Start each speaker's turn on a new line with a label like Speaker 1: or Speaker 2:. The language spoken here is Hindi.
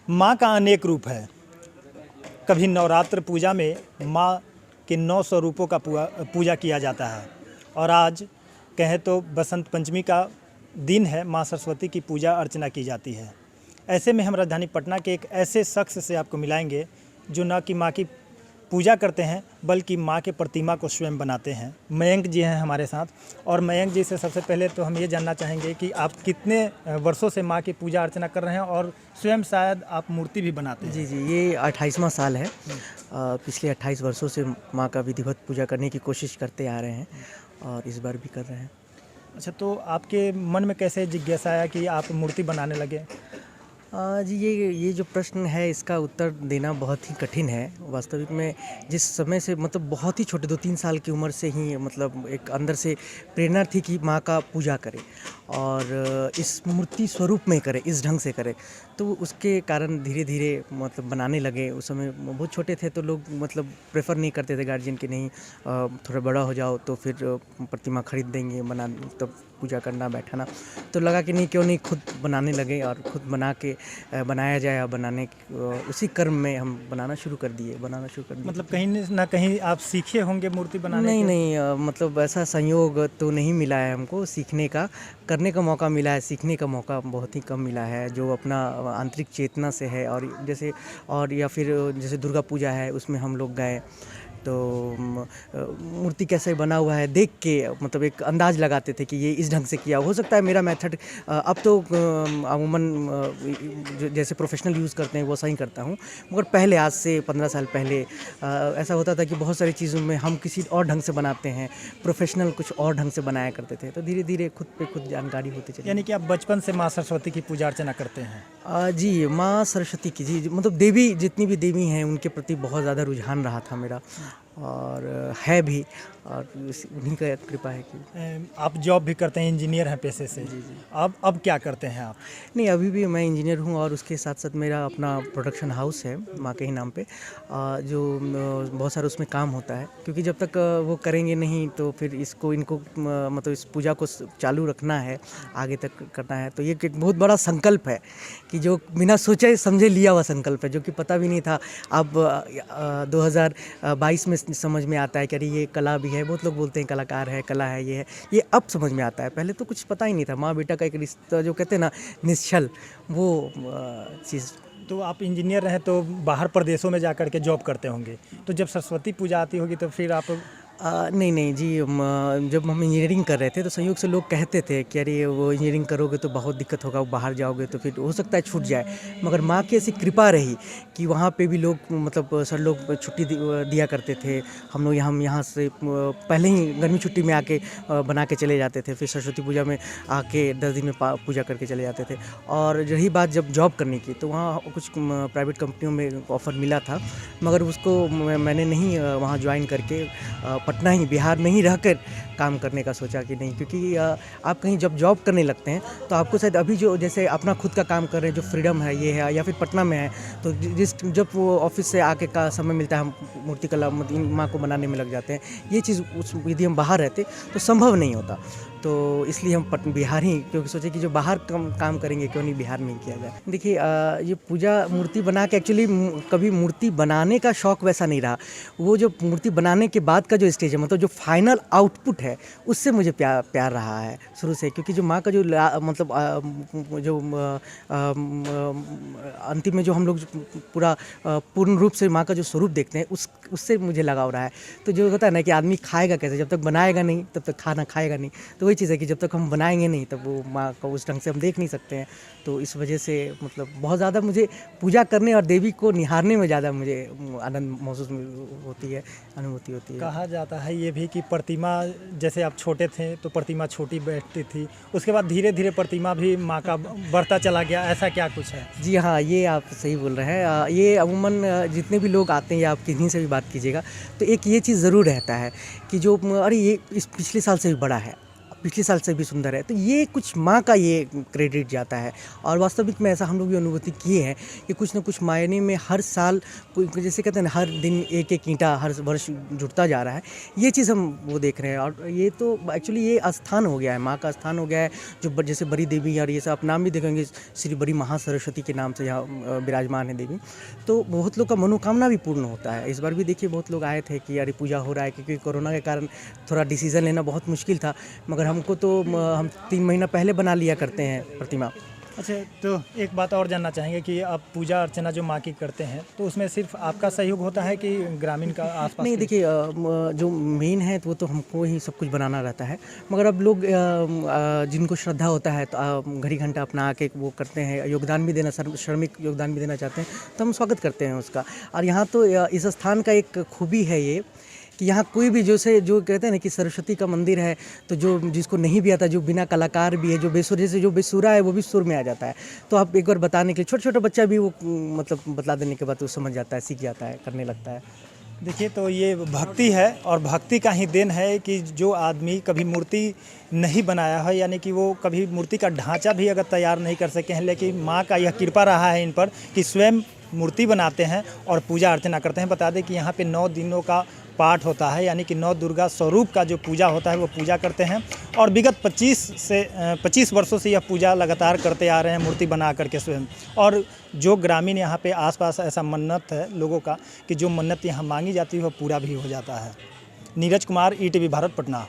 Speaker 1: माँ का अनेक रूप है। कभी नवरात्र पूजा में माँ के 900 रूपों का पूजा किया जाता है और आज कहें तो बसंत पंचमी का दिन है, माँ सरस्वती की पूजा अर्चना की जाती है। ऐसे में हम राजधानी पटना के एक ऐसे शख्स से आपको मिलाएंगे जो न कि माँ की पूजा करते हैं बल्कि माँ के प्रतिमा को स्वयं बनाते हैं। मयंक जी हैं हमारे साथ और मयंक जी से सबसे पहले तो हम ये जानना चाहेंगे कि आप कितने वर्षों से माँ की पूजा अर्चना कर रहे हैं और स्वयं शायद आप मूर्ति भी बनाते हैं।
Speaker 2: जी, ये 28वां साल है। पिछले 28 वर्षों से माँ का विधिवत पूजा करने की कोशिश करते आ रहे हैं और इस बार भी कर रहे हैं।
Speaker 1: अच्छा, तो आपके मन में कैसे जिज्ञासा आया कि आप मूर्ति बनाने लगे?
Speaker 2: जी, ये जो प्रश्न है इसका उत्तर देना बहुत ही कठिन है। वास्तविक में जिस समय से मतलब बहुत ही छोटे 2-3 साल की उम्र से ही मतलब एक अंदर से प्रेरणा थी कि माँ का पूजा करें और इस मूर्ति स्वरूप में करें, इस ढंग से करें। तो उसके कारण धीरे-धीरे मतलब बनाने लगे। उस समय बहुत छोटे थे तो लोग मतलब प्रेफ़र नहीं करते थे गार्जियन कि नहीं थोड़ा बड़ा हो जाओ तो फिर प्रतिमा खरीद देंगे, बना तब पूजा करना, बैठाना। तो लगा कि नहीं, क्यों नहीं खुद बनाने लगे और खुद बना के बनाया जाए और उसी क्रम में हम बनाना शुरू कर दिए।
Speaker 1: मतलब कहीं ना कहीं आप सीखे होंगे मूर्ति बनाने
Speaker 2: नहीं
Speaker 1: के?
Speaker 2: नहीं मतलब ऐसा संयोग तो नहीं मिला है हमको सीखने का। करने का मौका मिला है, सीखने का मौका बहुत ही कम मिला है। जो अपना आंतरिक चेतना से है और जैसे और या फिर जैसे दुर्गा पूजा है उसमें हम लोग गए तो मूर्ति कैसे बना हुआ है देख के मतलब एक अंदाज़ लगाते थे कि ये इस ढंग से किया हो सकता है। मेरा मेथड अब तो अमूमन जैसे प्रोफेशनल यूज़ करते हैं वैसा ही करता हूँ, मगर पहले आज से 15 साल पहले ऐसा होता था कि बहुत सारी चीज़ों में हम किसी और ढंग से बनाते हैं, प्रोफेशनल कुछ और ढंग से बनाया करते थे। तो धीरे धीरे खुद पे खुद जानकारी होती चली।
Speaker 1: यानी कि आप बचपन से माँ सरस्वती की पूजा अर्चना करते हैं?
Speaker 2: जी, माँ सरस्वती की जी मतलब देवी जितनी भी देवी हैं उनके प्रति बहुत ज़्यादा रुझान रहा था मेरा और है भी और उन्हीं का कृपा है कि
Speaker 1: आप जॉब भी करते हैं, इंजीनियर हैं पेशे से।
Speaker 2: जी।
Speaker 1: अब क्या करते हैं आप?
Speaker 2: नहीं, अभी भी मैं इंजीनियर हूँ और उसके साथ साथ मेरा अपना प्रोडक्शन हाउस है माँ के ही नाम पे जो बहुत सारा उसमें काम होता है क्योंकि जब तक वो करेंगे नहीं तो फिर इनको मतलब इस पूजा को चालू रखना है, आगे तक करना है। तो ये एक बहुत बड़ा संकल्प है कि जो बिना सोचे समझे लिया हुआ संकल्प है, जो कि पता भी नहीं था। अब 2022 में समझ में आता है कि अरे ये कला भी है। बहुत लोग बोलते हैं कलाकार है, कला है, ये अब समझ में आता है। पहले तो कुछ पता ही नहीं था। माँ बेटा का एक रिश्ता जो कहते हैं ना, निश्चल, वो चीज़।
Speaker 1: तो आप इंजीनियर रहे तो बाहर प्रदेशों में जा कर के जॉब करते होंगे, तो जब सरस्वती पूजा आती होगी तो फिर आप
Speaker 2: नहीं जी, जब हम इंजीनियरिंग कर रहे थे तो संयोग से लोग कहते थे कि अरे वो इंजीनियरिंग करोगे तो बहुत दिक्कत होगा, बाहर जाओगे तो फिर हो सकता है छूट जाए। मगर माँ की ऐसी कृपा रही कि वहाँ पे भी लोग मतलब सर लोग छुट्टी दिया करते थे। हम लोग यहाँ से पहले ही गर्मी छुट्टी में आके बना के चले जाते थे, फिर सरस्वती पूजा में आके 10 दिन में पूजा करके चले जाते थे। और रही बात जब जॉब करने की तो वहाँ कुछ प्राइवेट कंपनियों में ऑफ़र मिला था, मगर उसको मैंने नहीं वहाँ ज्वाइन करके पटना ही, बिहार में ही रहकर काम करने का सोचा कि नहीं, क्योंकि आप कहीं जब जॉब करने लगते हैं तो आपको शायद अभी जो जैसे अपना खुद का काम कर रहे हैं, जो फ्रीडम है ये है, या फिर पटना में है तो जब वो ऑफिस से आके का समय मिलता है हम मूर्ति कला माँ को बनाने में लग जाते हैं। ये चीज़ यदि हम बाहर रहते तो संभव नहीं होता। तो इसलिए हम बिहार ही क्योंकि सोचे कि जो बाहर काम करेंगे क्यों नहीं बिहार में ही किया जाए। देखिए ये पूजा मूर्ति बना के एक्चुअली कभी मूर्ति बनाने का शौक़ वैसा नहीं रहा। वो जो मूर्ति बनाने के बाद का जो स्टेज है, मतलब जो फाइनल आउटपुट है, उससे मुझे प्यार रहा है शुरू से। क्योंकि जो माँ का जो मतलब जो अंतिम में जो हम लोग पूरा पूर्ण रूप से माँ का जो स्वरूप देखते हैं उससे मुझे लगाव रहा है। तो जो होता है ना कि आदमी खाएगा कैसे, जब तक बनाएगा नहीं तब तक खाना खाएगा नहीं। तो वही चीज़ है कि जब तक हम बनाएंगे नहीं तब वो माँ को उस ढंग से हम देख नहीं सकते हैं। तो इस वजह से मतलब बहुत ज़्यादा मुझे पूजा करने और देवी को निहारने में ज़्यादा मुझे आनंद महसूस होती है, अनुभूति होती है।
Speaker 1: कहा जाता है ये भी कि प्रतिमा, जैसे आप छोटे थे तो प्रतिमा छोटी बैठती थी, उसके बाद धीरे धीरे प्रतिमा भी माँ का बढ़ता चला गया, ऐसा क्या कुछ है?
Speaker 2: जी हाँ, ये आप सही बोल रहे हैं। ये अमूमन जितने भी लोग आते हैं या आप किन्हीं से भी बात कीजिएगा तो एक ये चीज़ ज़रूर रहता है कि जो अरे ये इस पिछले साल से भी बड़ा है, पिछले साल से भी सुंदर है। तो ये कुछ माँ का ये क्रेडिट जाता है। और वास्तविक में ऐसा हम लोग भी अनुभूति किए हैं कि कुछ न कुछ मायने में हर साल जैसे कहते हैं ना, हर दिन एक एक ईंटा हर वर्ष जुड़ता जा रहा है। ये चीज़ हम वो देख रहे हैं। और ये तो एक्चुअली ये स्थान हो गया है, माँ का स्थान हो गया है, जो जैसे बड़ी देवी और ये सब आप नाम भी देखेंगे, श्री बड़ी महासरस्वती के नाम से यहाँ विराजमान है देवी। तो बहुत लोग का मनोकामना भी पूर्ण होता है। इस बार भी देखिए बहुत लोग आए थे कि अरे पूजा हो रहा है, क्योंकि कोरोना के कारण थोड़ा डिसीज़न लेना बहुत मुश्किल था। मगर हमको तो हम 3 महीना पहले बना लिया करते हैं प्रतिमा।
Speaker 1: अच्छा, तो एक बात और जानना चाहेंगे कि आप पूजा अर्चना जो माँ की करते हैं तो उसमें सिर्फ आपका सहयोग होता है कि ग्रामीण का आसपास
Speaker 2: नहीं, देखिए जो मेन है तो वो तो हमको ही सब कुछ बनाना रहता है। मगर अब लोग जिनको श्रद्धा होता है तो घड़ी घंटा अपना आके वो करते हैं, योगदान भी देना, श्रमिक योगदान भी देना चाहते हैं, तो हम स्वागत करते हैं उसका। और यहाँ तो इस स्थान का एक खूबी है ये कि यहाँ कोई भी जो कहते हैं ना कि सरस्वती का मंदिर है, तो जो जिसको नहीं भी आता, जो बिना कलाकार भी है, जो बेसुर, जैसे जो बेसुरा है वो भी सुर में आ जाता है। तो आप एक बार बताने के लिए छोटा बच्चा भी वो मतलब बतला देने के बाद वो समझ जाता है, सीख जाता है, करने लगता है।
Speaker 1: देखिए, तो ये भक्ति है और भक्ति का ही देन है कि जो आदमी कभी मूर्ति नहीं बनाया है, यानी कि वो कभी मूर्ति का ढांचा भी अगर तैयार नहीं कर सके हैं, लेकिन माँ का यह कृपा रहा है इन पर कि स्वयं मूर्ति बनाते हैं और पूजा अर्चना करते हैं। बता दें कि यहाँ पे 9 दिनों का पाठ होता है, यानी कि 9 दुर्गा स्वरूप का जो पूजा होता है वो पूजा करते हैं। और विगत 25 वर्षों से यह पूजा लगातार करते आ रहे हैं, मूर्ति बना करके स्वयं। और जो ग्रामीण यहाँ पे आसपास ऐसा मन्नत है लोगों का कि जो मन्नत यहाँ मांगी जाती है वो पूरा भी हो जाता है। नीरज कुमार, ETV भारत, पटना।